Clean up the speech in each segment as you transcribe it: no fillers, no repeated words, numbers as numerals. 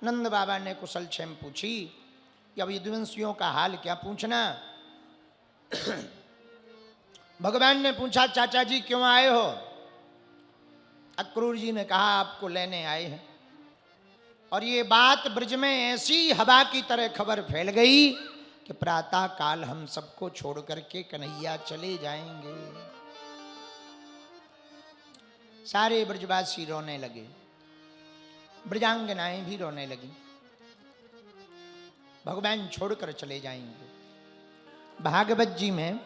नंद बाबा ने कुशल क्षेम पूछी कि अब यदुवंशियों का हाल क्या पूछना। भगवान ने पूछा चाचा जी क्यों आए हो। अक्रूर जी ने कहा आपको लेने आए हैं। और ये बात ब्रज में ऐसी हवा की तरह खबर फैल गई कि प्रातः काल हम सबको छोड़ करके कन्हैया चले जाएंगे। सारे ब्रजवासी रोने लगे, ब्रजांगनाएं भी रोने लगी। भगवान छोड़कर चले जाएंगे। भागवत जी में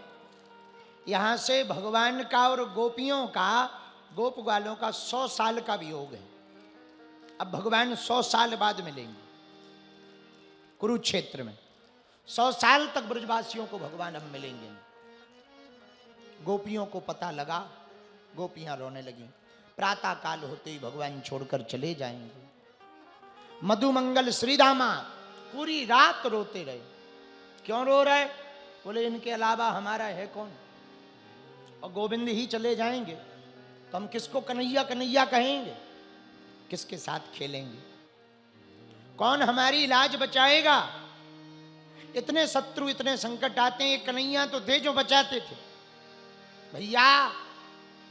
यहां से भगवान का और गोपियों का, गोप ग्वालों का 100 साल का वियोग है। अब भगवान 100 साल बाद मिलेंगे कुरुक्षेत्र में। 100 साल तक ब्रजवासियों को भगवान अब मिलेंगे। गोपियों को पता लगा, गोपियां रोने लगी। प्रातः काल होते ही भगवान छोड़कर चले जाएंगे। मधुमंगल श्रीदामा पूरी रात रोते रहे। क्यों रो रहे? बोले इनके अलावा हमारा है कौन, और गोविंद ही चले जाएंगे तो हम किसको कन्हैया कन्हैया कहेंगे, किसके साथ खेलेंगे, कौन हमारी लाज बचाएगा। इतने शत्रु, इतने संकट आते हैं, कन्हैया तो थे जो बचाते थे। भैया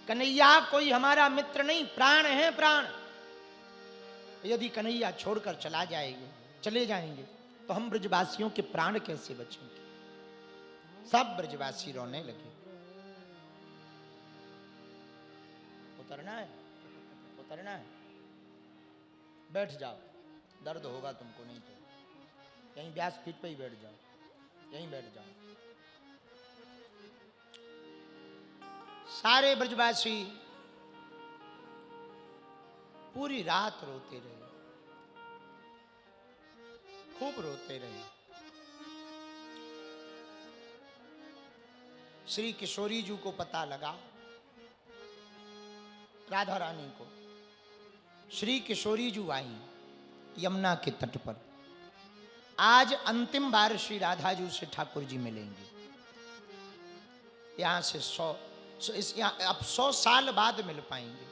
कन्हैया कोई हमारा मित्र नहीं, प्राण है प्राण। यदि कन्हैया छोड़कर चले जाएंगे तो हम ब्रजवासियों के प्राण कैसे बचेंगे। सब ब्रजवासी रोने लगे। उतरना है, उतरना है, बैठ जाओ, दर्द होगा तुमको, नहीं तो यहीं व्यासपीठ पे ही बैठ जाओ, यहीं बैठ जाओ। सारे ब्रजवासी पूरी रात रोते रहे, खूब रोते रहे। श्री किशोरी जी को पता लगा, राधा रानी को। श्री किशोरी जी आई यमुना के तट पर। आज अंतिम बार श्री राधा जी से ठाकुर जी मिलेंगे। यहां से 100 साल बाद मिल पाएंगे।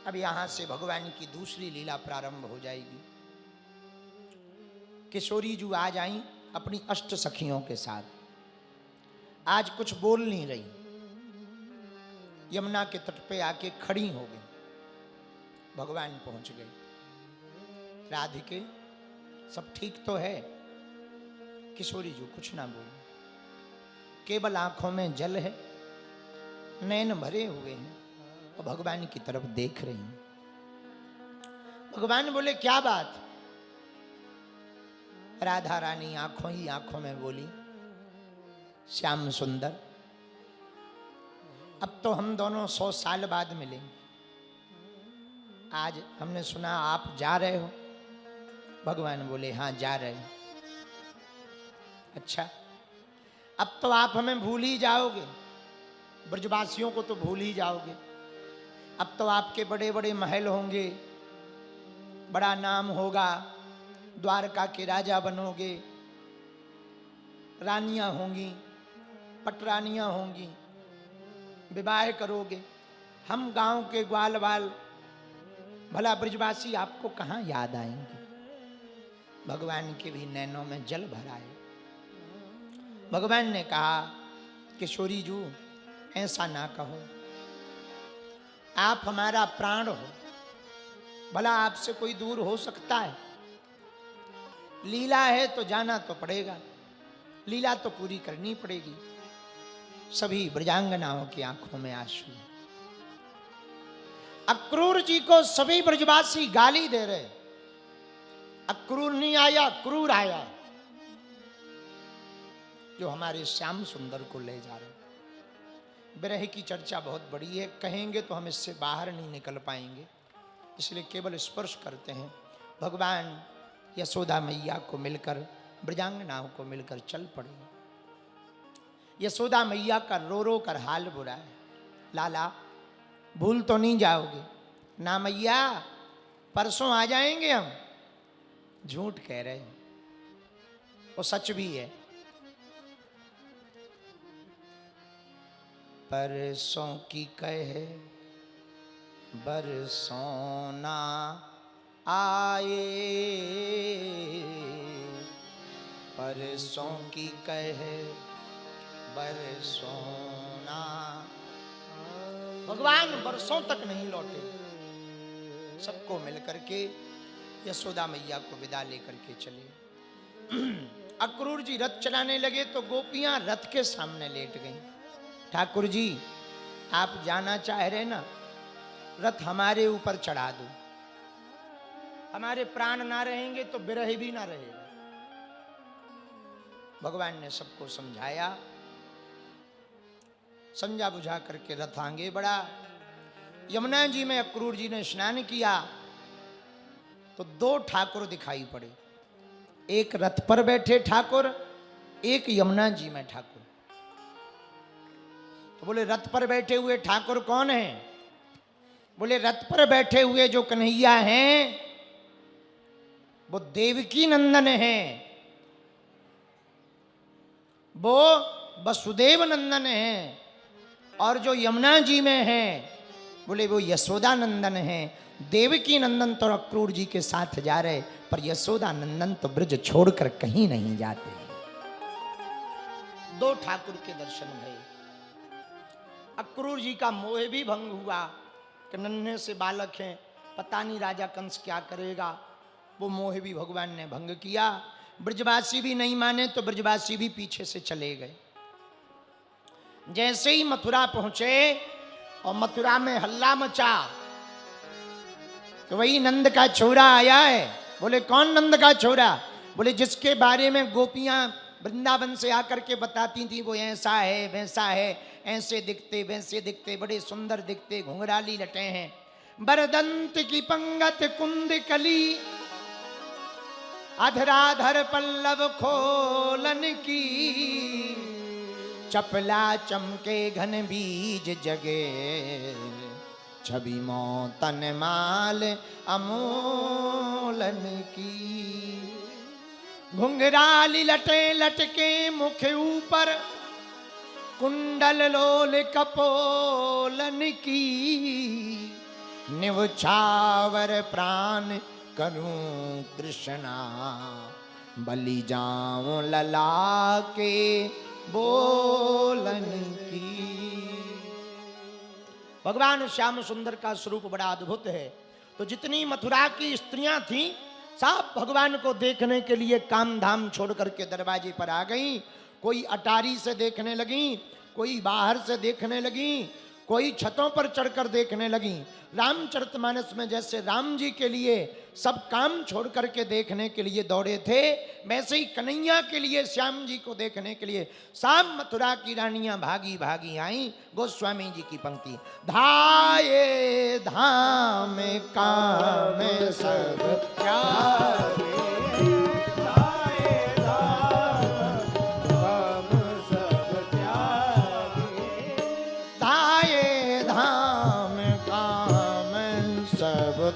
अब यहां से भगवान की दूसरी लीला प्रारंभ हो जाएगी। किशोरी जी आज आई अपनी अष्ट सखियों के साथ। आज कुछ बोल नहीं रही, यमुना के तट पे आके खड़ी हो गई। भगवान पहुंच गए। राधिके सब ठीक तो है? किशोरी जी कुछ ना बोली, केवल आंखों में जल है, नैन भरे हुए हैं और भगवान की तरफ देख रही हैं। भगवान बोले क्या बात? राधा रानी आंखों ही आंखों में बोली, श्याम सुंदर अब तो हम दोनों 100 साल बाद मिलेंगे। आज हमने सुना आप जा रहे हो। भगवान बोले हाँ जा रहे हो। अच्छा, अब तो आप हमें भूल ही जाओगे, ब्रजवासियों को तो भूल ही जाओगे। अब तो आपके बड़े बड़े महल होंगे, बड़ा नाम होगा, द्वारका के राजा बनोगे, रानियां होंगी, पटरानियां होंगी, विवाह करोगे। हम गांव के ग्वाल बाल, भला ब्रजवासी आपको कहां याद आएंगे। भगवान के भी नैनों में जल भर आए। भगवान ने कहा किशोरी जी ऐसा ना कहो, आप हमारा प्राण हो, भला आपसे कोई दूर हो सकता है। लीला है तो जाना तो पड़ेगा, लीला तो पूरी करनी पड़ेगी। सभी ब्रजांगनाओं की आंखों में आंसू। अक्रूर जी को सभी ब्रजवासी गाली दे रहे। अक्रूर नहीं आया, क्रूर आया, जो हमारे श्याम सुंदर को ले जा रहे। विरह की चर्चा बहुत बड़ी है, कहेंगे तो हम इससे बाहर नहीं निकल पाएंगे, इसलिए केवल स्पर्श करते हैं। भगवान यशोदा मैया को मिलकर, ब्रजांगनाओं को मिलकर चल पड़े। यशोदा मैया का रो रो कर हाल बुरा है। लाला भूल तो नहीं जाओगे ना मैया, परसों आ जाएंगे हम। झूठ कह रहे हैं, वो सच भी है। परसों की कहे बरसों ना आए, परसों की कहे बरसों ना। भगवान बरसों तक नहीं लौटे, सबको मिलकर के यशोदा मैया को विदा लेकर के चले। अक्रूर जी रथ चलाने लगे तो गोपियां रथ के सामने लेट गईं। ठाकुर जी आप जाना चाह रहे ना, रथ हमारे ऊपर चढ़ा दो, हमारे प्राण ना रहेंगे तो विरह भी ना रहेगा। भगवान ने सबको समझाया, समझा बुझा करके रथ आगे बढ़ा। यमुना जी में अक्रूर जी ने स्नान किया तो दो ठाकुर दिखाई पड़े, एक रथ पर बैठे ठाकुर, एक यमुना जी में ठाकुर। तो बोले रथ पर बैठे हुए ठाकुर कौन है? बोले रथ पर बैठे हुए जो कन्हैया हैं वो देवकी नंदन हैं, वो वसुदेव नंदन हैं, और जो यमुना जी में हैं बोले वो यशोदा नंदन हैं। देवकी नंदन तो अक्रूर जी के साथ जा रहे, पर यशोदा नंदन तो ब्रज छोड़कर कहीं नहीं जाते। दो ठाकुर के दर्शन भये। अक्रूर जी का मोह भी भंग हुआ कि नन्हे से बालक हैं, पता नहीं राजा कंस क्या करेगा। वो मोह भी भगवान ने भंग किया। ब्रजवासी भी नहीं माने तो ब्रजवासी भी पीछे से चले गए। जैसे ही मथुरा पहुंचे और मथुरा में हल्ला मचा तो वही नंद का छोरा आया है। बोले कौन नंद का छोरा? बोले जिसके बारे में गोपियां वृंदावन से आकर के बताती थी वो ऐसा है वैसा है, ऐसे दिखते वैसे दिखते, बड़े सुंदर दिखते, घुंघराली लटे हैं, बरदंत की पंगत कुंद कली, अधराधर पल्लव खोलन की, चपला चमके घन बीज जगे, छवि मोतन माल अमोलन की। घुंघराली लटे लटके मुख ऊपर, कुंडल लोल कपोलन की, निवछावर प्राण करूं कृष्णा, बलि जाऊं लला के बोलन की। भगवान श्याम सुंदर का स्वरूप बड़ा अद्भुत है। तो जितनी मथुरा की स्त्रियां थीं सब भगवान को देखने के लिए काम धाम छोड़ करके दरवाजे पर आ गईं। कोई अटारी से देखने लगी, कोई बाहर से देखने लगी, कोई छतों पर चढ़कर देखने लगी। रामचरितमानस में जैसे राम जी के लिए सब काम छोड़ करके देखने के लिए दौड़े थे, वैसे ही कन्हैया के लिए, श्याम जी को देखने के लिए सब मथुरा की रानियां भागी भागी आई। गोस्वामी जी की पंक्ति, धाये धाम काम सब त्यागे,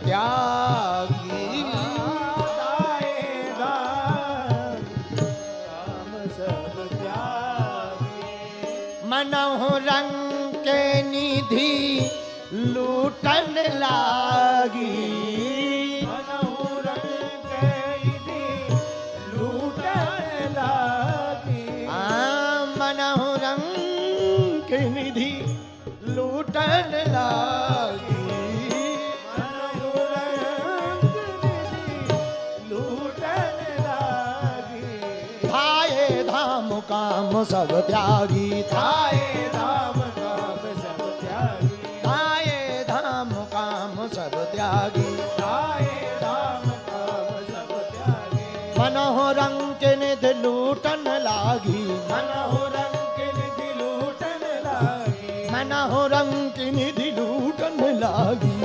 त्यागी, मनहु रंग के निधि लूटन लागी, मनहु रंग के निधि लूटन लागी, मनहु रंग के निधि लूटन लागी, काम सब त्यागी, थाए धाम काम सब त्यागी, थाए धाम काम सब त्यागी, थाए धाम काम सब त्यागी, मनोह रंग के निधि लूटन लागी, मनोह रंग के निधि लूटन लागी, मनोह रंग के निधि लूटन लागी।